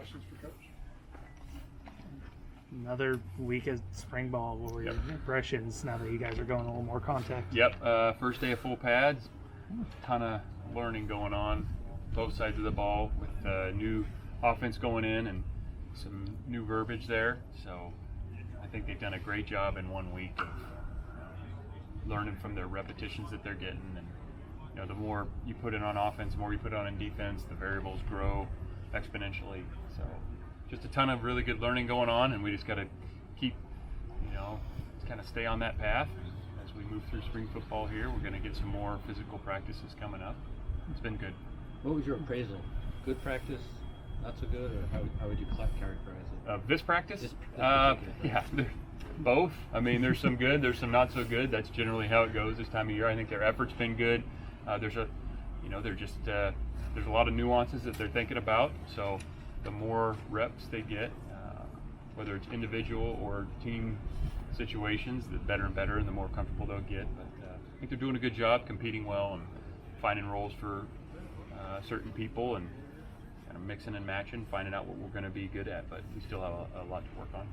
questions for Coach? Another week of spring ball. What were your impressions now that you guys are going a little more contact? Yep. First day of full pads. Ton of learning going on both sides of the ball with new offense going in and some new verbiage there. So I think they've done a great job in 1 week of learning from their repetitions that they're getting. And you know, the more you put in on offense, the more you put on in defense, the variables grow exponentially. So just a ton of really good learning going on, and we just got to keep, kind of stay on that path. As we move through spring football here, we're going to get some more physical practices coming up. It's been good. What was your appraisal? Good practice, not so good, or how would you characterize it? This practice? This Yeah, both. I mean, there's some good, there's some not so good. That's generally how it goes this time of year. I think their effort's been good. There's a lot of nuances that they're thinking about. So the more reps they get, whether it's individual or team situations, the better and better, and the more comfortable they'll get. But I think they're doing a good job competing well and finding roles for certain people and kind of mixing and matching, finding out what we're going to be good at. But we still have a lot to work on.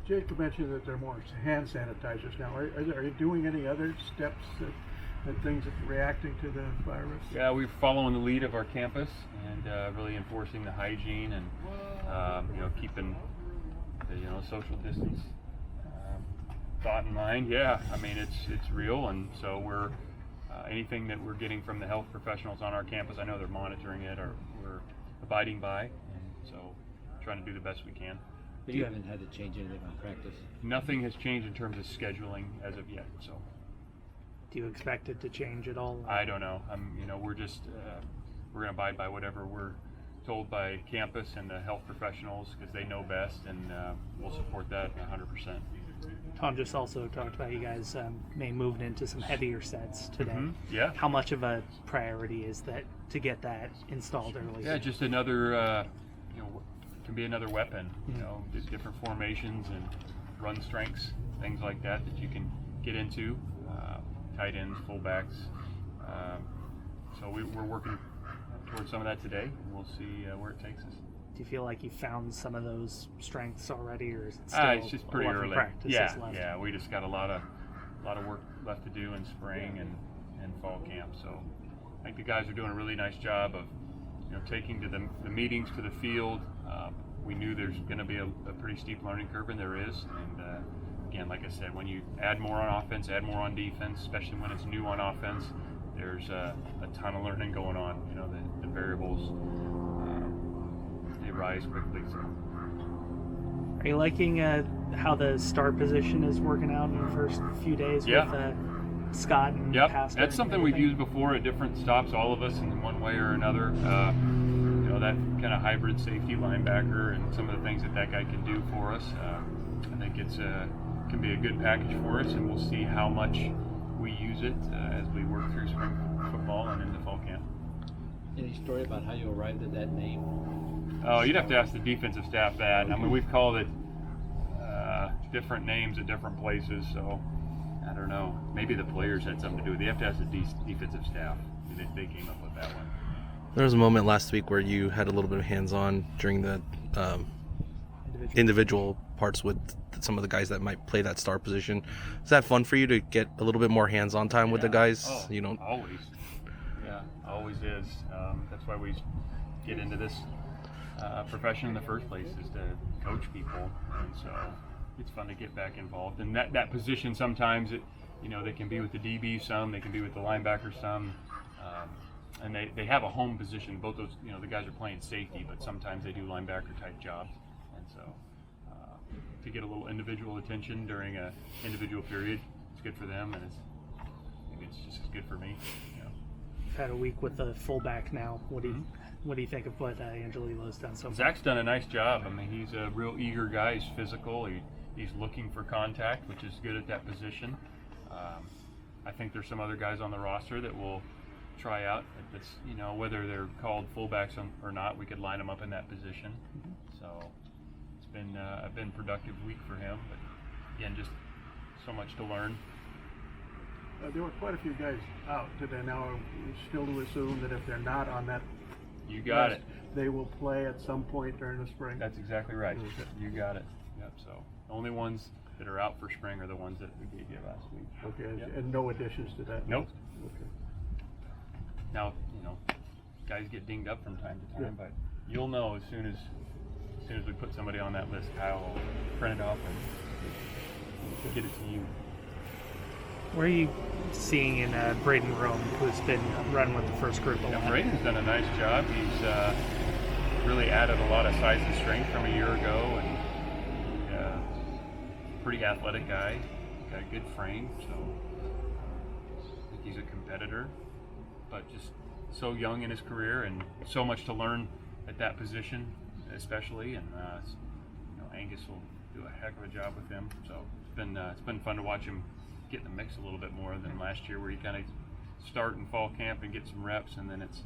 Jake mentioned that there are more hand sanitizers now. Are you doing any other steps that things that reacting to the virus? Yeah, we're following the lead of our campus and really enforcing the hygiene and keeping the social distance thought in mind. Yeah, I mean it's real, and so we're anything that we're getting from the health professionals on our campus, I know they're monitoring it, or we're abiding by, and so trying to do the best we can. But you haven't had to change anything on practice? Nothing has changed in terms of scheduling as of yet. So. Do you expect it to change at all? I don't know. We're just we're going to abide by whatever we're told by campus and the health professionals because they know best, and we'll support that 100%. Tonges also talked about you guys may move into some heavier sets today. Mm-hmm. Yeah. How much of a priority is that to get that installed early? Yeah, just another can be another weapon. Different formations and run strengths, things like that you can get into. Tight ends, fullbacks. So we're working towards some of that today, and we'll see where it takes us. Do you feel like you found some of those strengths already, or is it still it's just pretty early? Practices left? Yeah, we just got a lot of work left to do in spring and fall camp. So I think the guys are doing a really nice job of taking to the meetings, to the field. We knew there's going to be a pretty steep learning curve, and there is. And again, like I said, when you add more on offense, add more on defense, especially when it's new on offense, there's a ton of learning going on. The variables they rise quickly. So. Are you liking how the start position is working out in the first few days with Scott and Pastor? That's something we've used before at different stops, all of us in one way or another. That kind of hybrid safety linebacker and some of the things that guy can do for us. I think it's can be a good package for us, and we'll see how much we use it as we work through spring football and into fall camp. Any story about how you arrived at that name? Oh, you'd have to ask the defensive staff that. I mean, we've called it different names at different places, so I don't know. Maybe the players had something to do with it. You have to ask the defensive staff. They came up with that one. There was a moment last week where you had a little bit of hands-on during the individual parts with some of the guys that might play that star position. Is that fun for you to get a little bit more hands-on time with the guys? Always. Yeah, always is. That's why we get into this profession in the first place, is to coach people, and so it's fun to get back involved. And that position sometimes they can be with the DB some, they can be with the linebacker some. And they have a home position. Both those, the guys are playing safety, but sometimes they do linebacker type jobs. And so to get a little individual attention during a individual period, it's good for them, and it's just as good for me. You've had a week with the fullback now. What do you think of what Angelilo's done so far? Zach's done a nice job. I mean, he's a real eager guy. He's physical. He's looking for contact, which is good at that position. I think there's some other guys on the roster that will try out. It's, whether they're called fullbacks or not, we could line them up in that position. So it's been a productive week for him, but again, just so much to learn. There were quite a few guys out today. Now, we still to assume that if they're not on that You got it. they will play at some point during the spring? That's exactly right. Okay. You got it. Yep. So the only ones that are out for spring are the ones that we gave you last week. Okay, Yep. and no additions to that? Nope. Okay. Now, guys get dinged up from time to time, Yeah. but you'll know as soon as we put somebody on that list, Kyle will print it off and get it to you. Where are you seeing in Braden Rome, who's been running with the first group a lot? Braden's done a nice job. He's really added a lot of size and strength from a year ago, and pretty athletic guy. Got a good frame, so I think he's a competitor, but just so young in his career and so much to learn at that position, especially. And Angus will do a heck of a job with him. So it's been fun to watch him get in the mix a little bit more than last year, where he kind of start in fall camp and get some reps, and then it's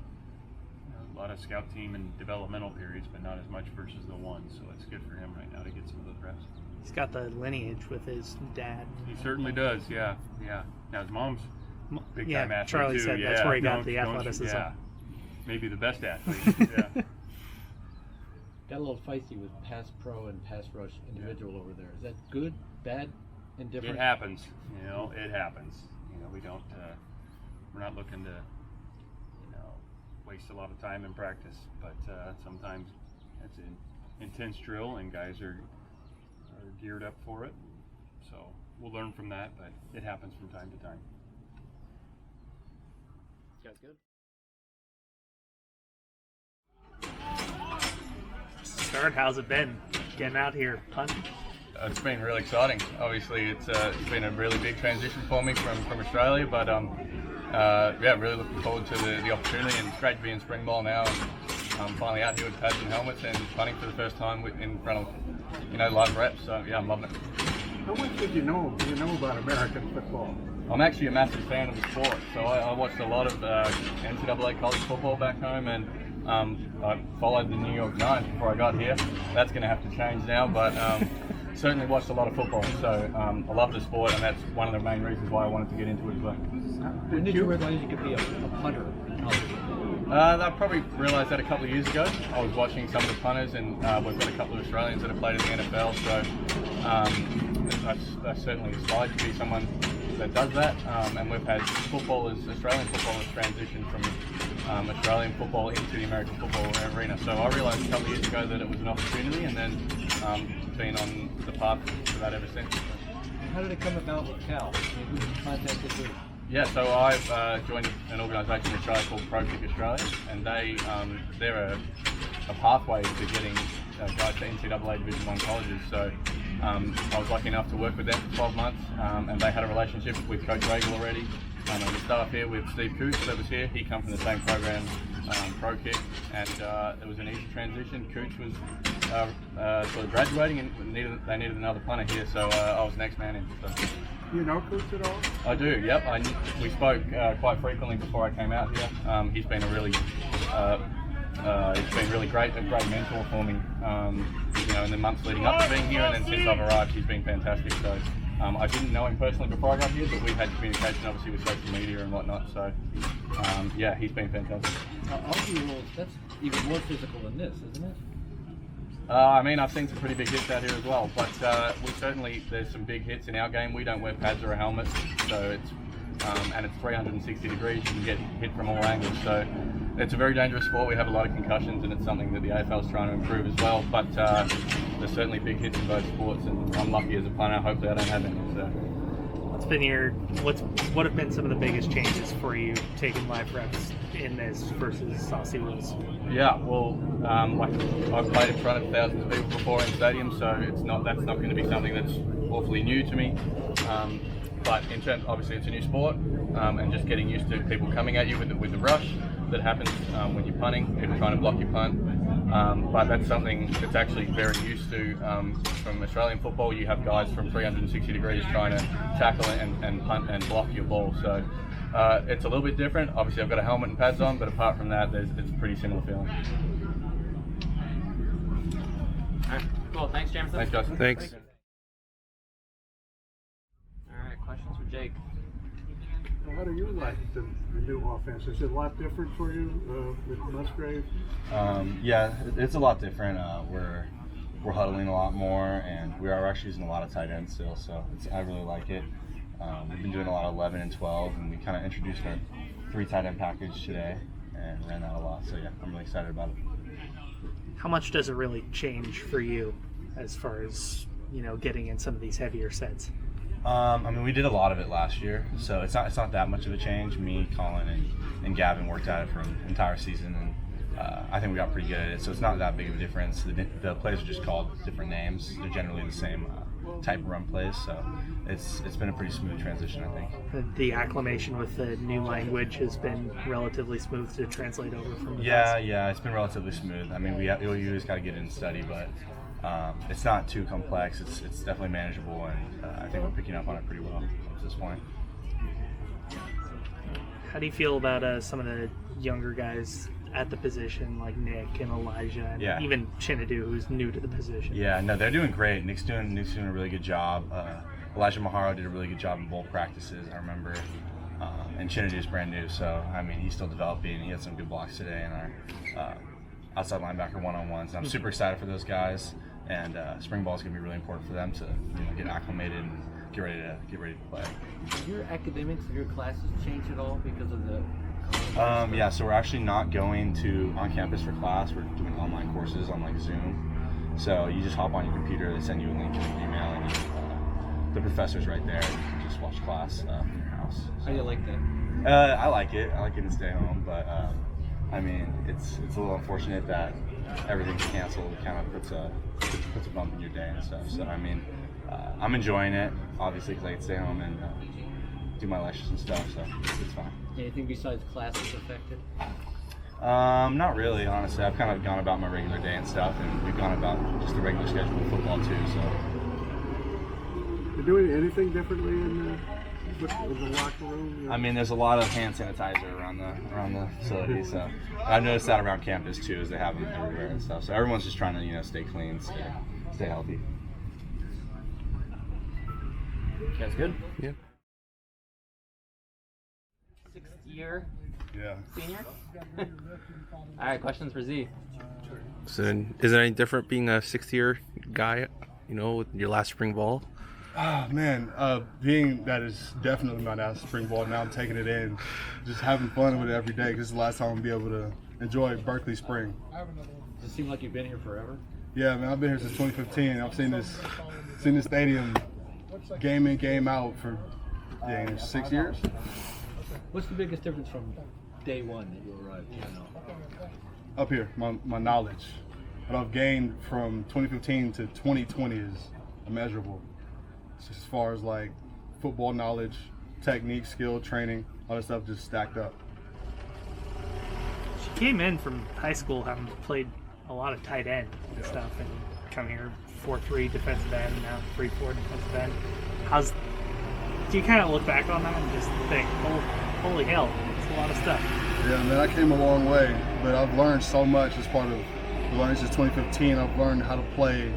a lot of scout team and developmental periods, but not as much versus the one. So it's good for him right now to get some of those reps. He's got the lineage with his dad. He certainly does. Yeah. Now his mom's big time athlete Charlie too. said that's where he got the athleticism. Yeah, maybe the best athlete. Yeah. Got a little feisty with pass pro and pass rush individual over there. Is that good, bad, indifferent? It happens. It happens. We don't. We're not looking to, waste a lot of time in practice. But sometimes it's an intense drill, and guys are geared up for it. So we'll learn from that. But it happens from time to time. You guys good? Start. How's it been getting out here punting? It's been really exciting. Obviously, it's been a really big transition for me from Australia, but really looking forward to the opportunity, and it's great to be in spring ball now. I'm finally out here with pads and helmets and punting for the first time in front of live reps. So yeah, I'm loving it. How much do you know about American football? I'm actually a massive fan of the sport, so I watched a lot of NCAA college football back home, and I followed the New York Giants before I got here. That's going to have to change now, but certainly watched a lot of football. So I love the sport, and that's one of the main reasons why I wanted to get into it as well. When did you realize you could be a punter in college football? I probably realised that a couple of years ago. I was watching some of the punters, and we've got a couple of Australians that have played in the NFL, so I've certainly aspired to be someone that does that. And we've had Australian football has transitioned from Australian football into the American football arena. So I realised a couple of years ago that it was an opportunity, and then been on the path for that ever since. How did it come about with Cal? Who contacted you? Yeah, so I've joined an organisation in Australia called Pro Kick Australia, and they're a pathway to getting guys to NCAA Division I colleges. So I was lucky enough to work with them for 12 months, and they had a relationship with Coach Regal already. And the staff here with Steve Cooch that was here, he come from the same program, Pro Kick, and it was an easy transition. Cooch was sort of graduating, and they needed another punter here, so I was next man in. So. Do you know Cooch at all? I do, yep. We spoke quite frequently before I came out here. He's been great, a great mentor for me, in the months leading up to being here, and then since I've arrived, he's been fantastic. So I didn't know him personally before I got here, but we've had communication obviously with social media and whatnot. So he's been fantastic. That's even more physical than this, isn't it? I've seen some pretty big hits out here as well, but there's some big hits in our game. We don't wear pads or a helmet, so it's 360 degrees. You can get hit from all angles, so it's a very dangerous sport. We have a lot of concussions, and it's something that the AFL is trying to improve as well. But there's certainly big hits in both sports, and I'm lucky as a punter. Hopefully, I don't have any. So. What have been some of the biggest changes for you taking live reps in this versus Saucy rules? Yeah, well, I've played in front of thousands of people before in stadiums, so that's not going to be something that's awfully new to me. But in terms, obviously, it's a new sport, and just getting used to people coming at you with the rush that happens when you're punting, people trying to block your punt. But that's something that's actually very used to from Australian football. You have guys from 360 degrees trying to tackle and punt and block your ball. So it's a little bit different. Obviously, I've got a helmet and pads on, but apart from that, it's a pretty similar feeling. All right, cool. Thanks, Jamieson. Thanks, Justin. Thanks. All right, questions for Jake? How do you like the new offense? Is it a lot different for you with Musgrave? Yeah, it's a lot different. We're huddling a lot more, and we are actually using a lot of tight ends still, so I really like it. We've been doing a lot of 11 and 12, and we kind of introduced our 3 tight end package today and ran that a lot. So yeah, I'm really excited about it. How much does it really change for you as far as, getting in some of these heavier sets? I mean, we did a lot of it last year, so it's not that much of a change. Me, Colin, and Gavin worked at it for an entire season, and I think we got pretty good at it, so it's not that big of a difference. The plays are just called different names. They're generally the same type of run plays, so it's been a pretty smooth transition, I think. The acclimation with the new language has been relatively smooth to translate over from the past. Yeah, it's been relatively smooth. I mean, we just got to get in and study, but it's not too complex. It's definitely manageable, and I think we're picking up on it pretty well up to this point. How do you feel about some of the younger guys at the position, like Nick and Elijah, and even Chinadu, who's new to the position? Yeah, no, they're doing great. Nick's doing a really good job. Elijah Maharo did a really good job in bowl practices, I remember. And Chinadu's brand new, so I mean, he's still developing. He had some good blocks today in our outside linebacker one-on-ones. I'm super excited for those guys, and spring ball is going to be really important for them to get acclimated and get ready to play. Did your academics of your classes change at all because of the? Yeah, so we're actually not going on campus for class. We're doing online courses on like Zoom. So you just hop on your computer, they send you a link in your email, and the professor's right there. You can just watch class from your house. So, how do you like that? I like it. I like it to stay home, but I mean, it's a little unfortunate that everything's canceled. It kind of puts a bump in your day and stuff. So I mean, I'm enjoying it, obviously, because I can stay home and do my lectures and stuff, so it's fine. Anything besides classes affected? Not really, honestly. I've kind of gone about my regular day and stuff, and we've gone about just the regular schedule of football too. So, you doing anything differently in the locker room? I mean, there's a lot of hand sanitizer around the facility, so I've noticed that around campus too, as they have them everywhere and stuff. So everyone's just trying to stay clean, stay healthy. You guys good? Yeah. 6th year Yeah. senior? All right, questions for Z. So then, is it any different being a 6th-year guy, with your last spring ball? Oh, man, being that is definitely my last spring ball, now I'm taking it in, just having fun with it every day, because it's the last time I'll be able to enjoy Berkeley spring. Does it seem like you've been here forever? Yeah, man, I've been here since 2015. I've seen this stadium game in, game out for 6 years. What's the biggest difference from day one that you arrived here? Up here, my knowledge. What I've gained from 2015 to 2020 is immeasurable. As far as like football knowledge, technique, skill, training, all that stuff just stacked up. She came in from high school having played a lot of tight end and stuff, and come here 4-3 defensive end, now 3-4 defensive end. Do you kind of look back on that and just think, holy hell, it's a lot of stuff? Yeah, man, I came a long way, but I've learned so much as part of learning since 2015. I've learned how to play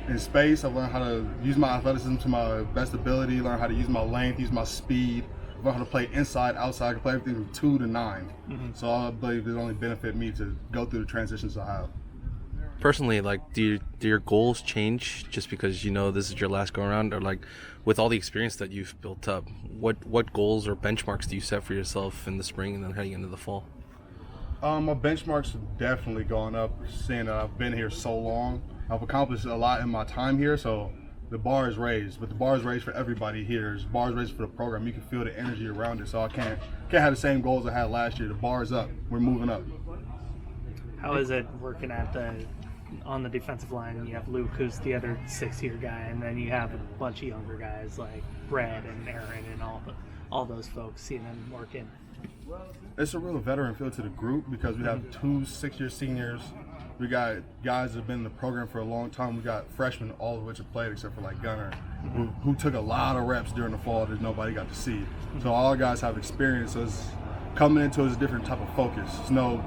in space. I've learned how to use my athleticism to my best ability, learn how to use my length, use my speed, learn how to play inside, outside. I can play everything from 2 to 9. Mm-hmm. So I believe it only benefit me to go through the transitions I have. Personally, like, do your goals change just because this is your last go around, or like with all the experience that you've built up, what goals or benchmarks do you set for yourself in the spring and then heading into the fall? My benchmarks have definitely gone up, seeing that I've been here so long. I've accomplished a lot in my time here, so the bar is raised. But the bar is raised for everybody here. The bar is raised for the program. You can feel the energy around it. So I can't have the same goals I had last year. The bar is up. We're moving up. How is it working on the defensive line? You have Luke, who's the other 6-year guy, and then you have a bunch of younger guys like Brett and Aaron and all those folks, seeing them work in. It's a real veteran feel to the group because we have 2 6-year seniors. We got guys that have been in the program for a long time. We got freshmen, all of which have played except for like Gunner, who took a lot of reps during the fall that nobody got to see. So all our guys have experience. So it's coming into a different type of focus. It's not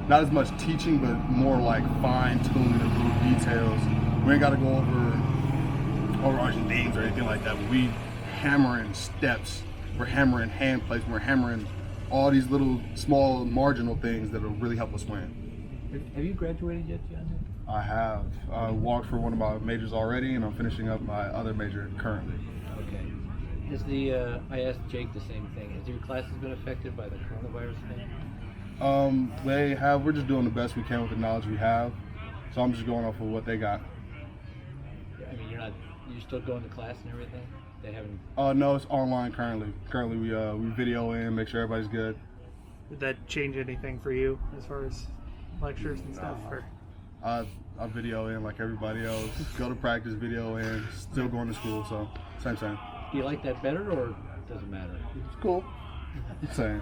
as much teaching, but more like fine-tuning the little details. We ain't got to go over overarching names or anything like that. But we hammer in steps we're hammering hand placement, we're hammering all these little small marginal things that'll really help us win. Have you graduated yet, John? I have. I walked for one of my majors already, and I'm finishing up my other major currently. Okay. I asked Jake the same thing. Has your classes been affected by the coronavirus thing? We're just doing the best we can with the knowledge we have. So I'm just going off of what they got. I mean, you're still going to class and everything? They haven't. No, it's online currently. Currently, we video in, make sure everybody's good. Would that change anything for you as far as lectures and stuff? Or? I video in like everybody else. Go to practice, video in, still going to school, so same. Do you like that better, or does it matter? It's cool. Same.